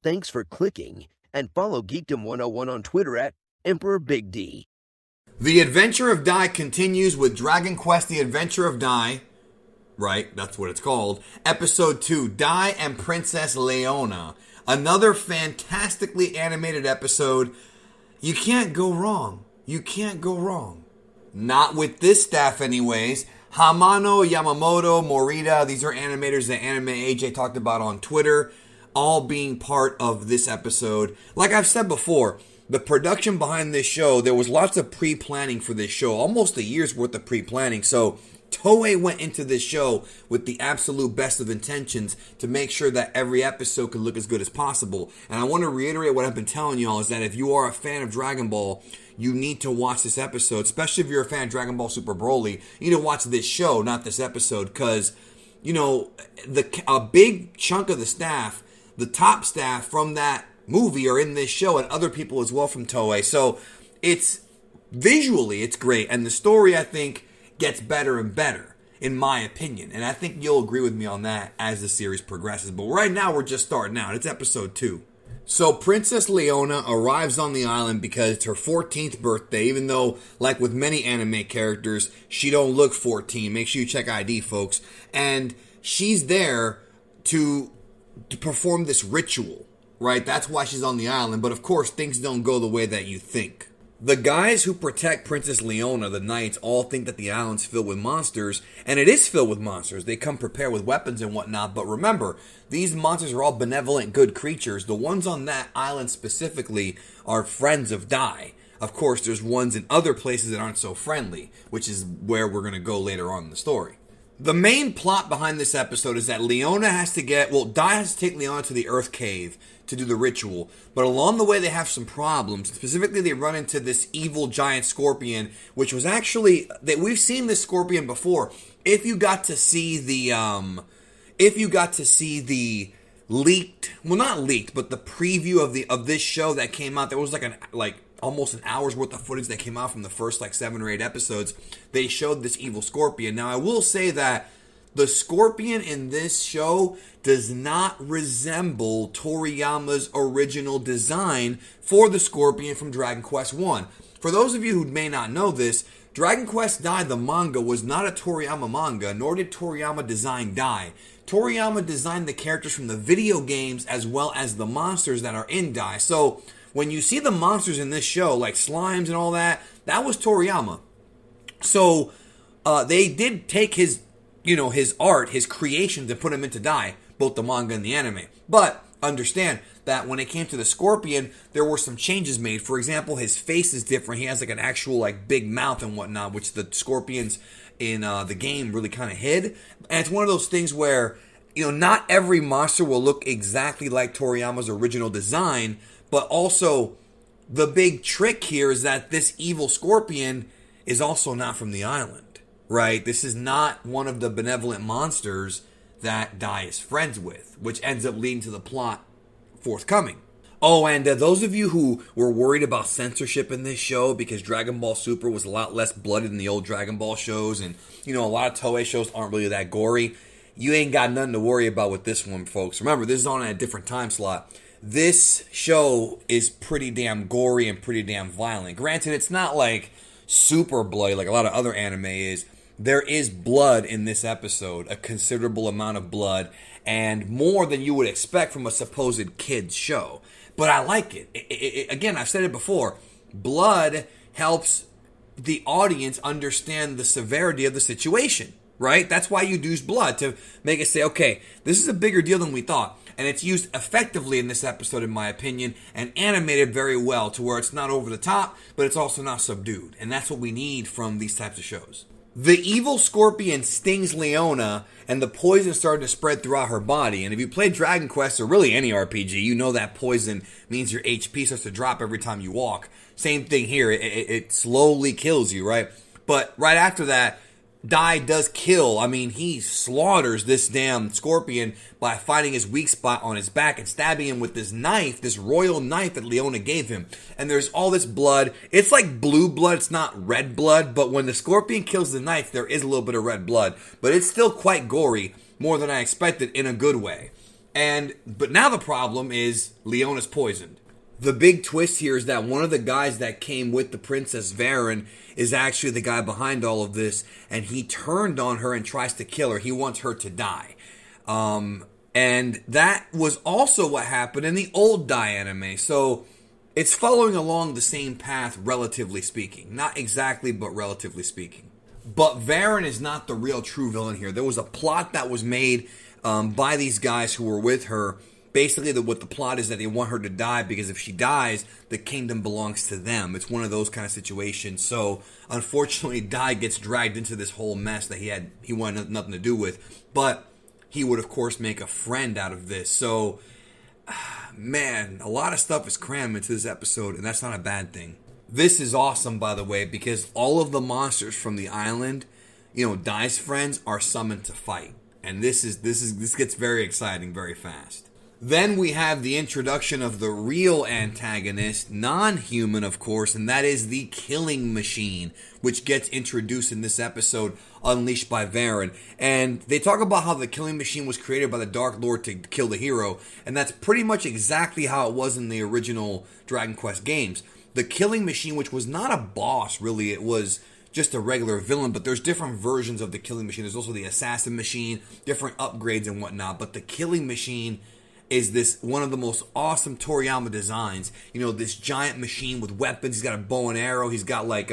Thanks for clicking, and follow Geekdom 101 on Twitter at Emperor Big D. The Adventure of Dai continues with Dragon Quest The Adventure of Dai. Right, that's what it's called. Episode 2, Dai and Princess Leona. Another fantastically animated episode. You can't go wrong. You can't go wrong. Not with this staff anyways. Hamano, Yamamoto, Morita, these are animators that Anime AJ talked about on Twitter, all being part of this episode. Like I've said before, the production behind this show, there was lots of pre-planning for this show, almost a year's worth of pre-planning. So Toei went into this show with the absolute best of intentions to make sure that every episode could look as good as possible. And I want to reiterate what I've been telling y'all is that if you are a fan of Dragon Ball, you need to watch this episode, especially if you're a fan of Dragon Ball Super Broly. You need to watch this show, not this episode, because, you know, a big chunk of the staff, the top staff from that movie are in this show, and other people as well from Toei. So it's visually, it's great, and the story, I think, gets better and better, in my opinion. And I think you'll agree with me on that as the series progresses. But right now, we're just starting out. It's episode 2. So Princess Leona arrives on the island because it's her 14th birthday, even though, like with many anime characters, she don't look 14. Make sure you check ID, folks. And she's there to perform this ritual, right? That's why she's on the island. But of course, things don't go the way that you think. The guys who protect Princess Leona, the knights, all think that the island's filled with monsters, and it is filled with monsters. They come prepared with weapons and whatnot, but remember, these monsters are all benevolent, good creatures. The ones on that island specifically are friends of Dai. Of course, there's ones in other places that aren't so friendly, which is where we're going to go later on in the story. The main plot behind this episode is that Dai has to take Leona to the Earth Cave to do the ritual, but along the way they have some problems. Specifically, they run into this evil giant scorpion, which was actually, that we've seen this scorpion before. If you got to see the leaked, well, not leaked, but the preview of this show that came out, there was almost an hour's worth of footage that came out from the first 7 or 8 episodes. They showed this evil scorpion. Now, I will say that the scorpion in this show does not resemble Toriyama's original design for the scorpion from Dragon Quest 1. For those of you who may not know this, Dragon Quest Dai, the manga, was not a Toriyama manga, nor did Toriyama design Dai. Toriyama designed the characters from the video games as well as the monsters that are in Dai. So when you see the monsters in this show, like slimes and all that, that was Toriyama. So they did take his art, his creations, and put them into Dai, both the manga and the anime. But understand that when it came to the scorpion, there were some changes made. For example, his face is different. He has an actual big mouth and whatnot, which the scorpions in the game really kind of hid. And it's one of those things where, not every monster will look exactly like Toriyama's original design, but also the big trick here is that this evil scorpion is also not from the island. Right? This is not one of the benevolent monsters that Dai is friends with, which ends up leading to the plot forthcoming. Oh, and those of you who were worried about censorship in this show because Dragon Ball Super was a lot less bloody than the old Dragon Ball shows, and, a lot of Toei shows aren't really that gory, you ain't got nothing to worry about with this one, folks. Remember, this is on a different time slot. This show is pretty damn gory and pretty damn violent. Granted, it's not super bloody like a lot of other anime is. There is blood in this episode, a considerable amount of blood, and more than you would expect from a supposed kids show. But I like it. Again, I've said it before. Blood helps the audience understand the severity of the situation, right? That's why you use blood, to make it say, okay, this is a bigger deal than we thought. And it's used effectively in this episode, in my opinion, and animated very well to where it's not over the top, but it's also not subdued. And that's what we need from these types of shows. The evil scorpion stings Leona, and the poison started to spread throughout her body. And if you play Dragon Quest, or really any RPG, you know that poison means your HP starts to drop every time you walk. Same thing here. It slowly kills you, right? But right after that, Dai does kill. He slaughters this damn scorpion by finding his weak spot on his back and stabbing him with this knife, this royal knife that Leona gave him. And there's all this blood. It's like blue blood. It's not red blood. But when the scorpion kills the knife, there is a little bit of red blood. But it's still quite gory, more than I expected in a good way. But now the problem is Leona's poisoned. The big twist here is that one of the guys that came with the Princess Varen is actually the guy behind all of this, and he turned on her and tries to kill her. He wants her to die. And that was also what happened in the old Dai anime. So it's following along the same path, relatively speaking. Not exactly, but relatively speaking. But Varen is not the real true villain here. There was a plot that was made by these guys who were with her. Basically, what the plot is that they want her to die because if she dies, the kingdom belongs to them. It's one of those kind of situations. So, unfortunately, Dai gets dragged into this whole mess that he wanted nothing to do with. But he would, of course, make a friend out of this. So, man, a lot of stuff is crammed into this episode, and that's not a bad thing. This is awesome, by the way, because all of the monsters from the island, Dai's friends, are summoned to fight. And this gets very exciting very fast. Then we have the introduction of the real antagonist, non-human of course, and that is the killing machine, which gets introduced in this episode, unleashed by Varen. And they talk about how the killing machine was created by the Dark Lord to kill the hero, and that's pretty much exactly how it was in the original Dragon Quest games. The killing machine, which was not a boss really, it was just a regular villain, but there's different versions of the killing machine. There's also the assassin machine, different upgrades and whatnot, but the killing machine is this one of the most awesome Toriyama designs. This giant machine with weapons. He's got a bow and arrow. He's got like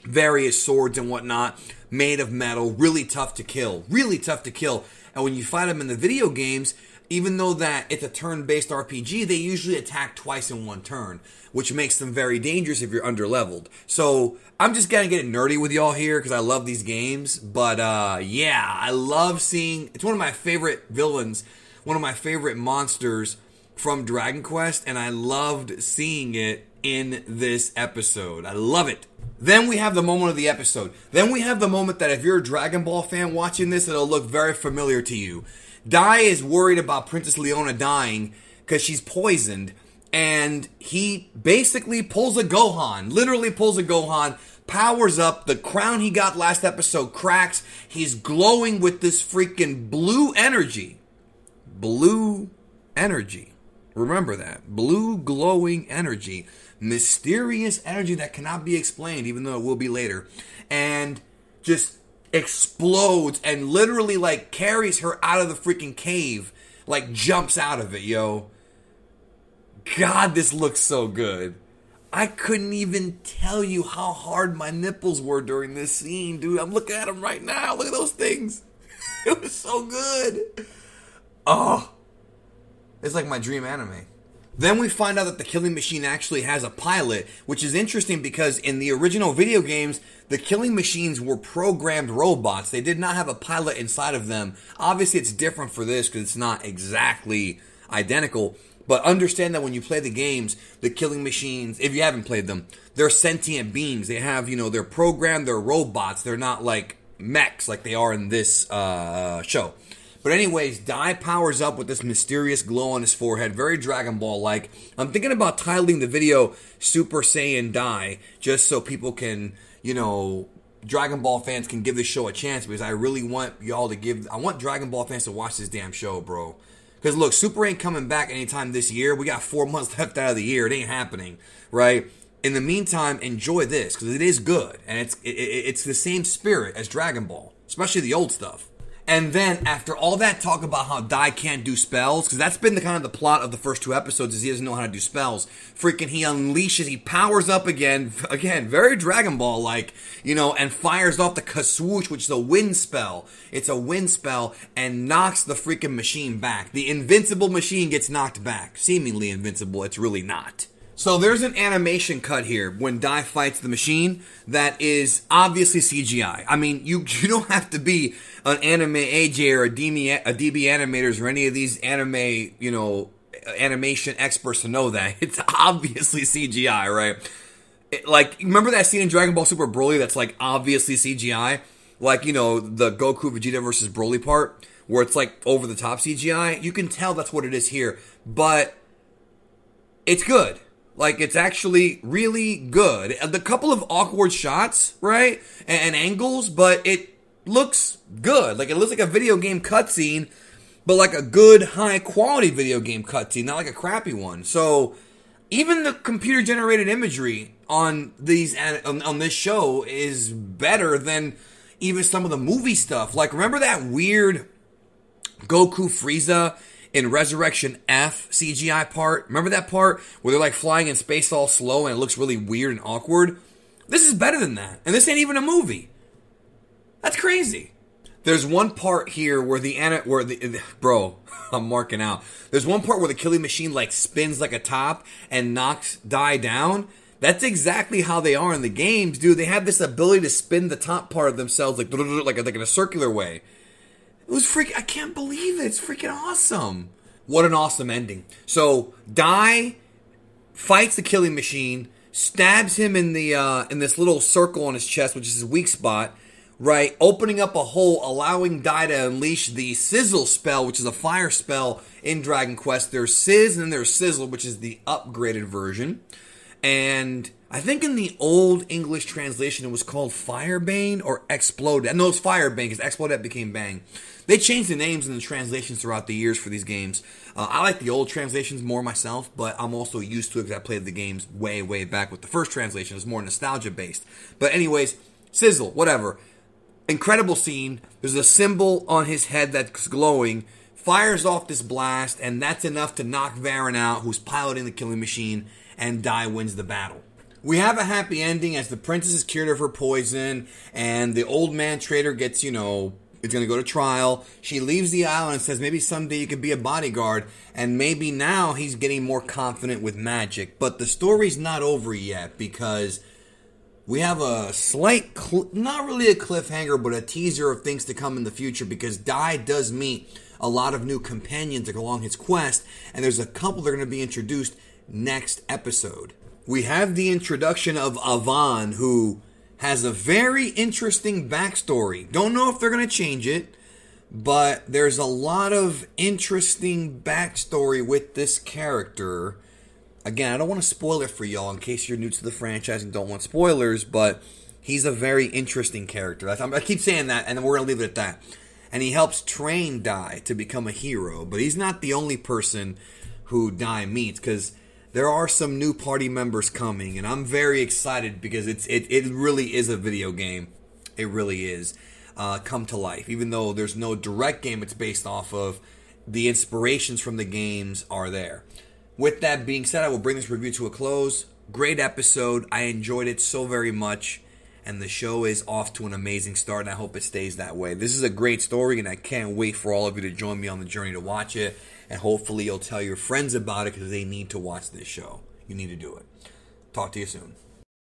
various swords and whatnot, made of metal. Really tough to kill. Really tough to kill. And when you fight him in the video games, even though that it's a turn-based RPG, they usually attack twice in one turn, which makes them very dangerous if you're under-leveled. So I'm just gonna get nerdy with y'all here because I love these games. But yeah, I love seeing. It's one of my favorite villains, one of my favorite monsters from Dragon Quest, and I loved seeing it in this episode. I love it. Then we have the moment of the episode. Then we have the moment that if you're a Dragon Ball fan watching this, it'll look very familiar to you. Dai is worried about Princess Leona dying because she's poisoned, and he basically pulls a Gohan, literally pulls a Gohan, powers up, the crown he got last episode cracks, he's glowing with this freaking blue energy. Blue energy. Remember that. Blue glowing energy. Mysterious energy that cannot be explained, even though it will be later. And just explodes and literally like carries her out of the freaking cave, like jumps out of it, yo. God, this looks so good. I couldn't even tell you how hard my nipples were during this scene, dude. I'm looking at them right now. Look at those things. It was so good. Oh, it's like my dream anime. Then we find out that the killing machine actually has a pilot, which is interesting because in the original video games, the killing machines were programmed robots. They did not have a pilot inside of them. Obviously, it's different for this because it's not exactly identical. But understand that when you play the games, the killing machines, if you haven't played them, they're sentient beings. They have, they're programmed, they're robots. They're not like mechs like they are in this show. But anyways, Dai powers up with this mysterious glow on his forehead, very Dragon Ball-like. I'm thinking about titling the video Super Saiyan Dai, just so people can, Dragon Ball fans can give this show a chance, because I really want y'all to I want Dragon Ball fans to watch this damn show, bro. Because look, Super ain't coming back anytime this year. We got 4 months left out of the year. It ain't happening, right? In the meantime, enjoy this, because it is good. And it's the same spirit as Dragon Ball, especially the old stuff. And then, after all that talk about how Dai can't do spells, because that's been the plot of the first 2 episodes, is he doesn't know how to do spells. Freaking, he unleashes, he powers up again, very Dragon Ball-like, and fires off the Kaswoosh, which is a wind spell. It's a wind spell, and knocks the freaking machine back. The invincible machine gets knocked back. Seemingly invincible, it's really not. So there's an animation cut here when Dai fights the machine that is obviously CGI. I mean, you don't have to be an anime AJ or a DB animators or any of these anime, animation experts to know that. It's obviously CGI, right? Remember that scene in Dragon Ball Super Broly that's like obviously CGI? Like, the Goku Vegeta versus Broly part where it's like over the top CGI? You can tell that's what it is here, but it's good. Like, it's actually really good. The couple of awkward shots, right? And angles, but it looks good. Like, it looks like a video game cutscene. but like a good, high-quality video game cutscene, not like a crappy one. So even the computer-generated imagery on this show is better than even some of the movie stuff. Like, remember that weird Goku Frieza in Resurrection F CGI part? Remember that part where they're like flying in space all slow and it looks really weird and awkward? This is better than that. And this ain't even a movie. That's crazy. There's one part here where bro, I'm marking out. There's one part where the killing machine like spins like a top and knocks Dai down. That's exactly how they are in the games, dude. They have this ability to spin the top part of themselves like in a circular way. It was I can't believe it. It's freaking awesome. What an awesome ending. So Dai fights the killing machine, stabs him in this little circle on his chest, which is his weak spot, right? Opening up a hole, allowing Dai to unleash the Sizzle spell, which is a fire spell in Dragon Quest. There's Sizz and then there's Sizzle, which is the upgraded version. And I think in the old English translation it was called Firebane or Exploded. No, it's Firebane because Exploded became Bang. They changed the names and the translations throughout the years for these games. I like the old translations more myself, but I'm also used to it because I played the games way, way back with the first translation. It's more nostalgia based. But anyways, Sizzle, whatever. Incredible scene. There's a symbol on his head that's glowing. Fires off this blast, and that's enough to knock Varen out, who's piloting the killing machine, and Dai wins the battle. We have a happy ending as the princess is cured of her poison, and the old man trader gets, is going to go to trial. She leaves the island and says maybe someday you could be a bodyguard, and maybe now he's getting more confident with magic. But the story's not over yet because we have a slight, not really a cliffhanger, but a teaser of things to come in the future because Dai does meet a lot of new companions that go along his quest, and there's a couple that are going to be introduced next episode. We have the introduction of Avan, who has a very interesting backstory. Don't know if they're going to change it, but there's a lot of interesting backstory with this character. Again, I don't want to spoil it for y'all in case you're new to the franchise and don't want spoilers, but he's a very interesting character. I keep saying that, and then we're going to leave it at that. And he helps train Dai to become a hero, but he's not the only person who Dai meets, because there are some new party members coming, and I'm very excited because it really is a video game. It really is come to life. Even though there's no direct game it's based off of, the inspirations from the games are there. With that being said, I will bring this review to a close. Great episode. I enjoyed it so very much, and the show is off to an amazing start, and I hope it stays that way. This is a great story, and I can't wait for all of you to join me on the journey to watch it. And hopefully you'll tell your friends about it because they need to watch this show. You need to do it. Talk to you soon.